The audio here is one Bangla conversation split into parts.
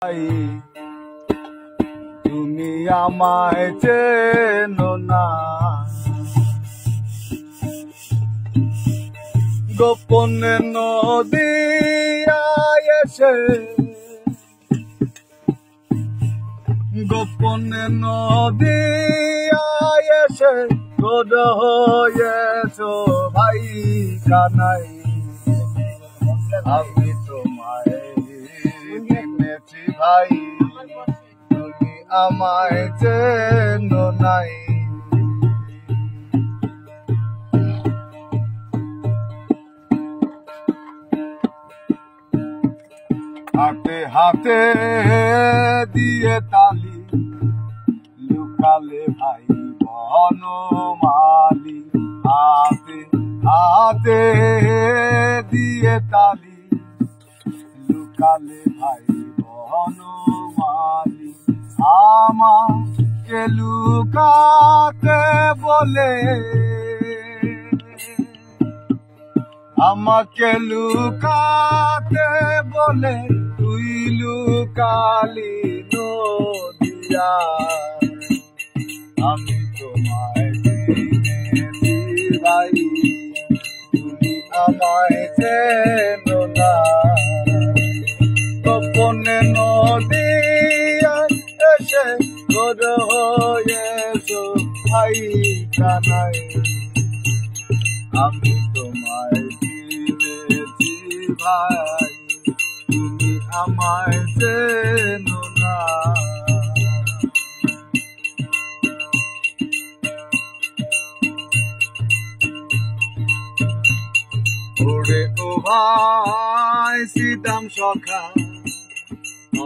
ভাই তুমি আমায় চেনো না, গোপনে নদিয়ায় এসে গোপনে নদিয়ায় এসে তোর হয়েছো ভাই কানাই। আমি তোমায় চিনেছি ভাই, তুমি আমায় চেনো নাই। হাতে হাতে দিয়ে তালি লুকালে ভাই বনমালী, হাতে হাতে দিয়ে তালি লুকালে ভাই বনমালী। আমাকে লুকাতে বলে, আমাকে লুকাতে বলে তুই লুকালি নদিয়া। আমি তোমায় চিনেছি ভাই, তুমি আমায় চেনো না। গোপনে নদিয়ায় এসে তোর হয়েছো ভাই কানাই। আমি তোমায় চিনেছি ভাই, তুমি আমায় চেনো না। ওরে ও ভাই সিদাম সখা,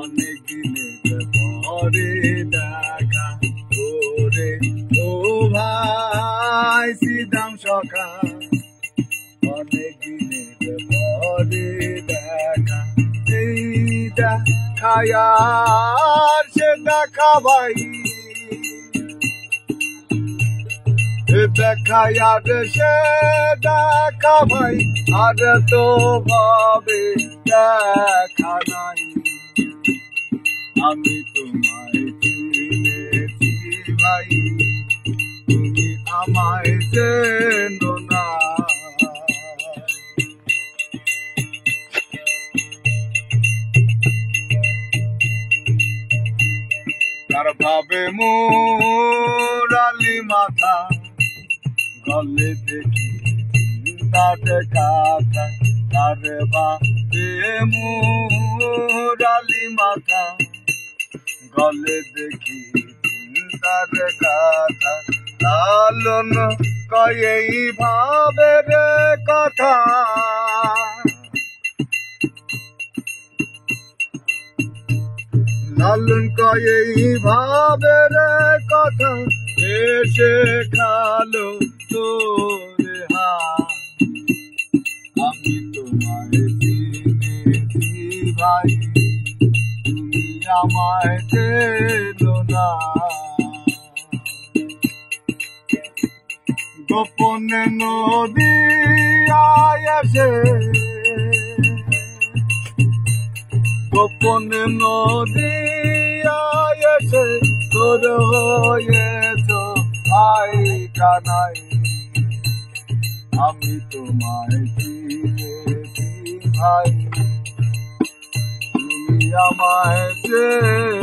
অনেক দিনের পরে দেখা। ওরে ও ভাই সিদাম সখা, অনেক দিনের পরে দেখা। এই দেখায় আর সে দেখা ভাই, দেখায় আর সে দেখা ভাই, আর তো ভাবে দেখা নাই। আমি তোমায় চিনেছি ভাই, তুমি আমায় চেনো না। তার ভাবে মুরালি মাথা, গলে দেখি চিন্তাতে কাকা। তার ভাবে মুরালি মাথা, গলে দেখি চিন্তার কাকা। লালন কয় এই ভাবের কথা, লালন কয় এই ভাবের কথা। এসে খালো তোরে হাত, আমি তোমায় চিনেছি ভাই, তুমি আমায় চেনো না। গোপনে নদিয়ায় এসে, গোপনে নদিয়ায় এসে তোর হয়েছো ভাই কানাই। আমি তোমায় চিনেছি ভাই, তুমি আমায় চেনো।